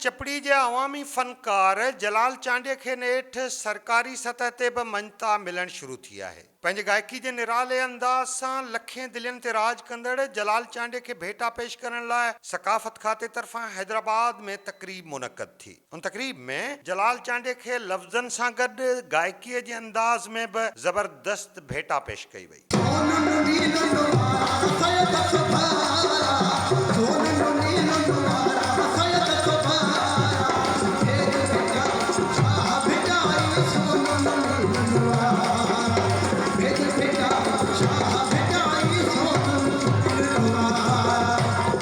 चपड़ी जे अवामी फनकार जलाल चांडिया खे नेठ सरकारी सतह ते बि मञता मिलण शुरू थी आहे। पंहिंजे गायकी जे निराले अंदाज़ सां लखें दिलनि ते राज कंदड़ जलाल चांडिया खे भेटा पेश करण लाइ सकाफ़त खाते तरफ़ां हैदराबाद में तक़रीब मुनक़द थी। उन तक़रीब में जलाल चांडिया खे लफ़्ज़नि सां गॾु गायकीअ जे अंदाज़ में बि ज़बरदस्त भेटा पेश कई वई।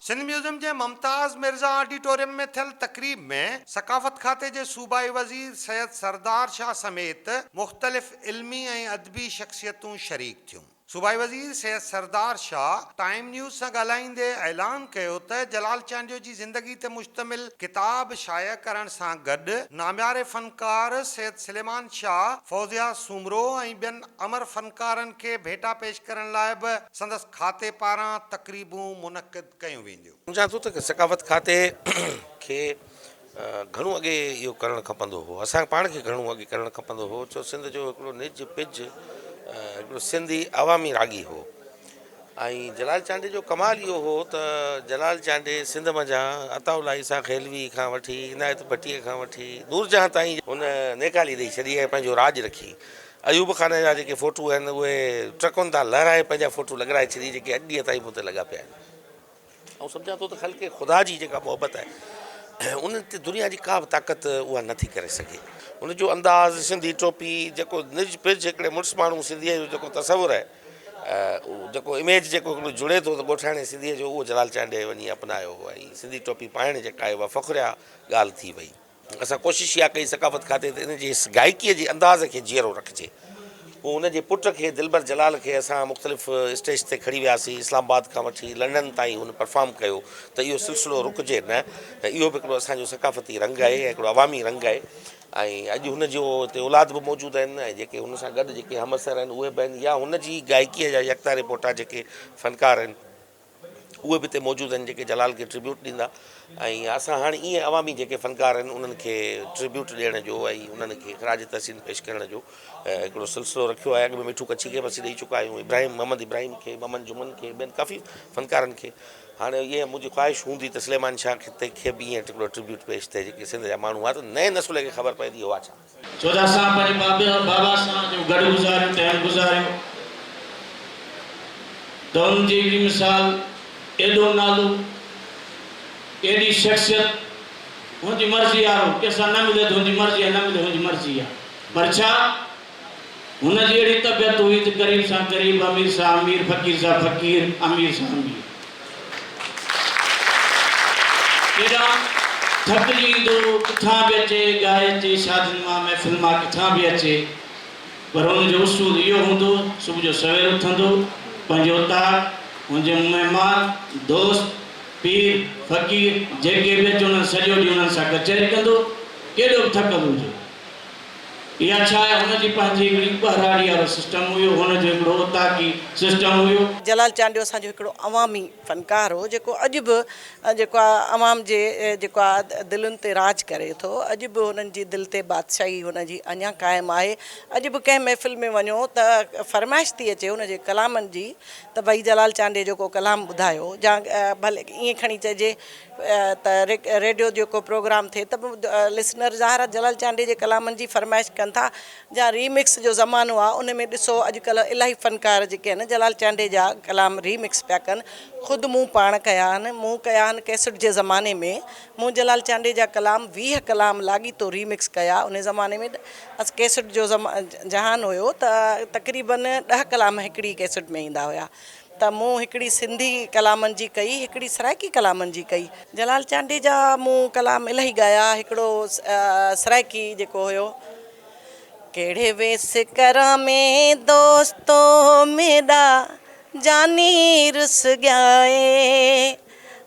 सिंध म्यूज़ियम जे मुमताज़ मिर्ज़ा ऑडिटोरियम में थियल तक़रीब में सकाफ़त खाते जे सूबाई वज़ीर सैयद सरदार शाह समेत मुख़्तलिफ़ इल्मी ऐं अदबी शख़्सियतूं शरीक थियूं। सूबाई वज़ीर सैयद सरदार शाह टाइम न्यूज़ सां ॻाल्हाईंदे ऐलान कयो त जलाल चांडियो जी ज़िंदगी ते मुश्तमिल किताब शाया करण सां गॾु नाम्यारे फ़नकार सैयद सलेमान शाह, फौज़िया सूमरो ऐं ॿियनि अमर फ़नकारनि खे भेटा पेश करण लाइ बि संदसि खाते पारां तक़रीबूं मुनक़िद कयूं वेंदियूं। सम्झां थो त सकाफ़त खाते खे घणो अॻे इहो करणु खपंदो हो, असां पाण खे घणो अॻे करणु खपंदो हो। छो सिंध जो हिकिड़ो निज पिज हिकिड़ो सिंधी अवामी रागी हो ऐं जलाल चांडे जो कमाल इहो हो त जलाल चांडे सिंध मंझां अताउल्ला ईसा खेलवी खां वठी इनायत भट्टीअ खां वठी नूरजहां ताईं हुन नेकाली ॾेई छॾी ऐं पंहिंजो राज रखी। अयूब खान जा जेके फ़ोटू आहिनि उहे ट्रकुनि तां लहराए पंहिंजा फ़ोटू लॻाए छॾी, जेके अॼु ॾींहं ताईं मूं ते लॻा पिया आहिनि। ऐं सम्झां थो त ख़ल्क़े ख़ुदा जी जेका मोहबत आहे उन ते दुनिया जी का बि ताक़त उहा नथी करे सघे। उनजो अंदाज़, सिंधी टोपी, जेको निज पिज हिकिड़े मुड़ुस माण्हू सिंधीअ जो जेको तसवुरु आहे, जेको इमेज जेको हिकिड़ो जुड़े थो त ॻोठाणे सिंधीअ जो, उहो जलाल चांडे वञी अपनायो ऐं सिंधी टोपी पाइण जेका आहे उहा फ़ख़ुरिया ॻाल्हि थी वई। असां कोशिशि इहा कई सकाफ़त खाते ते इन जे गायकीअ जे अंदाज़ खे जीअरो रखिजे। पोइ उनजे पुट खे दिलबर जलाल खे असां मुख़्तलिफ़ स्टेज ते खणी वियासीं, इस्लामाबाद खां वठी लंडन ताईं हुन परफॉर्म कयो त इहो सिलसिलो रुकिजे न। त इहो बि हिकिड़ो असांजो सकाफ़ती रंग आहे ऐं हिकिड़ो अवामी रंग आहे ऐं अॼु हुनजो हिते औलाद बि मौजूदु आहिनि ऐं जेके हुन सां गॾु जेके हमअसर आहिनि उहे बि आहिनि, या हुनजी गायकीअ जा यकता रिपोर्टा जेके फ़नकार आहिनि उहे बि हिते मौजूदु आहिनि जेके जलाल खे ट्रिब्यूट ॾींदा। ऐं असां हाणे ईअं अवामी जेके फ़नकार आहिनि उन्हनि खे ट्रिब्यूट ॾियण जो ऐं उन्हनि खे ख़राज तहसीन पेश करण जो हिकिड़ो सिलसिलो रखियो आहे। अॻु में मिठू कच्छी खे बि ॾेई चुका आहियूं, मोहम्मद इब्राहिम खे, ममन जुमन खे, ॿियनि काफ़ी फ़नकारनि खे। हाणे ईअं मुंहिंजी ख़्वाहिश हूंदी त सलेमान शाह खे बि ईअं हिकिड़ो ट्रिब्यूट पेश थिए, जेके सिंध जा माण्हू आहे त नए नसुल खे ख़बर पए थी उहा छा। छो त असां पंहिंजे बाबा सां जो गॾु गुज़ारियो, टाइम गुज़ारियो, त उनजी बि मिसाल, एॾो नालो, एॾी शख़्सियत, हुनजी मर्ज़ी वारो कंहिंसां न मिले त हुनजी मर्ज़ी आहे, न मिले हुनजी मर्ज़ी आहे। पर छा हुनजी अहिड़ी तबियत हुई त ग़रीब सां ग़रीब, अमीर सां अमीर, फ़क़ीर सां फ़क़ीर, अमीर सां अमीर। एॾा थकिजी ईंदो, किथां बि अचे, ॻाए अचे, शादियुनि मां, महफ़िल मां किथां बि अचे, पर हुनजो उसूल इहो हूंदो, सुबुह जो सवेल उथंदो, पंहिंजो उतार, हुनजे महिमान, दोस्त, पीर, फ़क़ीर जेके बि अचो उन्हनि सॼो ॾींहुं उन्हनि सां कचहरी कंदो, केॾो बि थकल हुजे। इहा छा आहे, हुनजी पंहिंजी हिकिड़ी ॿारहाड़ी वारो सिस्टम हुयो, हुनजो हिकिड़ो उताकी सिस्टम हुयो। जलाल चांडियो असांजो हिकिड़ो अवामी फ़नकार हो, जेको अॼु बि जेको आहे अवाम जे जेको आहे दिलुनि ते राज करे थो। अॼु बि हुननि जी दिलि ते बादशाही हुनजी अञा क़ाइमु आहे। अॼु बि कंहिं महफ़िल में वञो त फ़रमाइश थी अचे हुनजे कलामनि जी त भई जलाल चांडे जेको कलाम ॿुधायो, या भले ईअं खणी चइजे त रेडियो जेको प्रोग्राम थिए त लिसनर ज़ाहिर जलाल चांडे जे कलामनि जी फ़रमाइश कनि था। या रीमिक्स जो ज़मानो आहे, उन में ॾिसो अॼुकल्ह इलाही फ़नकार जेके आहिनि जलाल चांडे जा कलाम रीमिक्स पिया कनि। ख़ुदि मूं पाण कया आहिनि, मूं कया आहिनि कैसेट जे ज़माने में। मूं जलाल चांडे जा कलाम 20 कलाम लाॻीतो रीमिक्स कया। उन ज़माने में कैसेट जो जहान हुयो त तक़रीबन 10 कलाम हिकिड़ी कैसेट में ईंदा हुया। त मूं हिकिड़ी सिंधी कलामनि जी कई, हिकिड़ी सराइकी कलामनि जी कई। जलाल चांडे जा मूं कलाम इलाही ॻाया। हिकिड़ो सराइकी जेको हुयो, कहिड़े वेस करा में दोस्तो मेरा जानी रुस गए,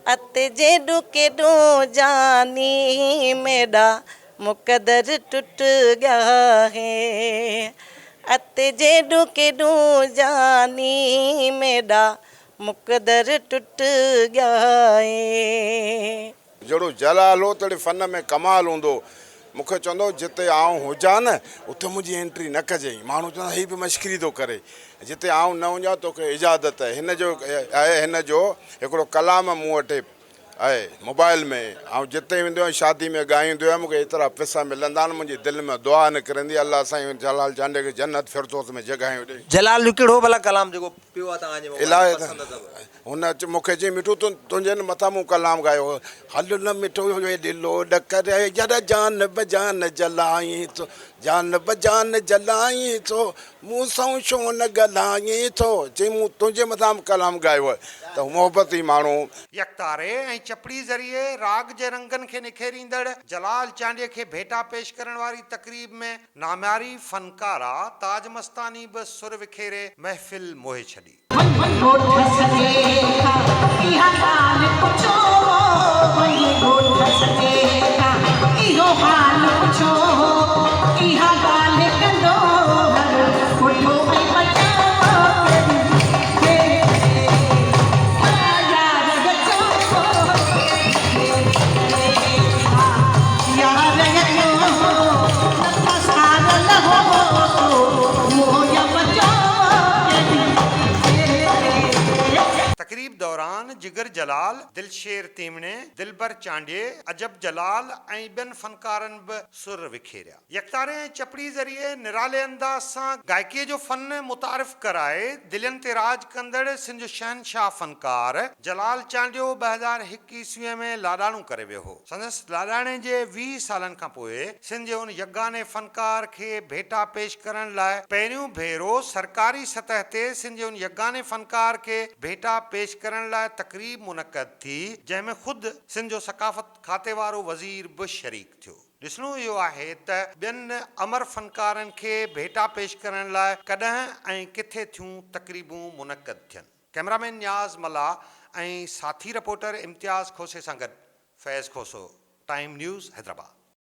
अते जेडू केडू जानी मेरा मुकदर टूट गया है, अते जेडू केडू जानी मेरा मुकदर टूट गया है। जहिड़ो जलाल हो तहिड़े फ़न में कमाल हूंदो। मूंखे चवंदो जिते आउं हुजां न उते मुंहिंजी एंट्री न कजांइ। माण्हू चवंदा हीअ बि मश्करी थो करे। जिते आउं न हुजां तोखे इजाज़त आहे। हिन जो आहे हिन जो हिकिड़ो कलाम मूं वटि आहे मोबाइल में। ऐं जिते वेंदो आहियां शादी में ॻाईंदो आहियां मूंखे एतिरा पैसा मिलंदा आहिनि, मुंहिंजी दिलि में दुआ निकिरंदी आहे अलाह साईं जलाल चांडे खे जन्नत फिरदौस में जॻहियूं ॾे। जलाल जो कहिड़ो भला कलाम जेको पियो आहे तव्हांजे मोबाइल में इलाही पसंदि अथव? हुन मूंखे चई मिठू तुंहिंजे मथां मूं कलाम ॻायो हल न मिठो दिलो ॾकर जर जान बजान जलाई थो जान बजान जलाई थो मूं सां छो न ॻाल्हाई थो। चई मूं तुंहिंजे मथां कलाम ॻायो आहे त मोहबत ई माण्हू। यकतारे ऐं चपड़ी ज़रिए राग जे रंगनि खे निखेरींदड़ जलाल चांडिया खे भेटा पेश करण वारी तकरीब में नाम्यारी फनकारा ताज मस्तानी बि सुर विखेरे महफ़िल मोहे छॾी। तकरीब दौरान जिगर जलाल, दिलशेर तीमणे, दिलबर चांडिये, अजब जलाल ऐं ॿियनि फनकारनि बि सुर विखेरिया। यकतारे ऐं चपड़ी ज़रिए निराले अंदाज़ सां गायकीअ जो फन मुतारिफ़ कराए दिलनि ते राज कंदड़ सिंध जो शहनशाह फनकार जलाल चांडियो 2021 ईस्वीअ में लाॾाणो करे वियो हो। संदसि लाॾाणे जे 20 सालनि खां पोइ सिंध जे उन यगाने फनकार खे भेटा पेश करण लाइ पहिरियों भेरो सरकारी सतह ते सिंध जे उन यगाने फनकार खे भेटा पेश करण लाइ तकरीब मुनक़द थी, जंहिंमें ख़ुदि सिंध जो सकाफ़त खाते वारो वज़ीर बि शरीक थियो। ॾिसणो इहो आहे त ॿियनि अमर फनकारनि खे भेटा पेश करण लाइ कॾहिं ऐं किथे थियूं तकरीबूं मुनक़द थियनि। कैमरामैन न्याज़ मल्ला ऐं साथी रिपोर्टर इम्तियाज़ खोसे सां गॾु फैज़ खोसो, टाइम न्यूज़, हैदराबाद।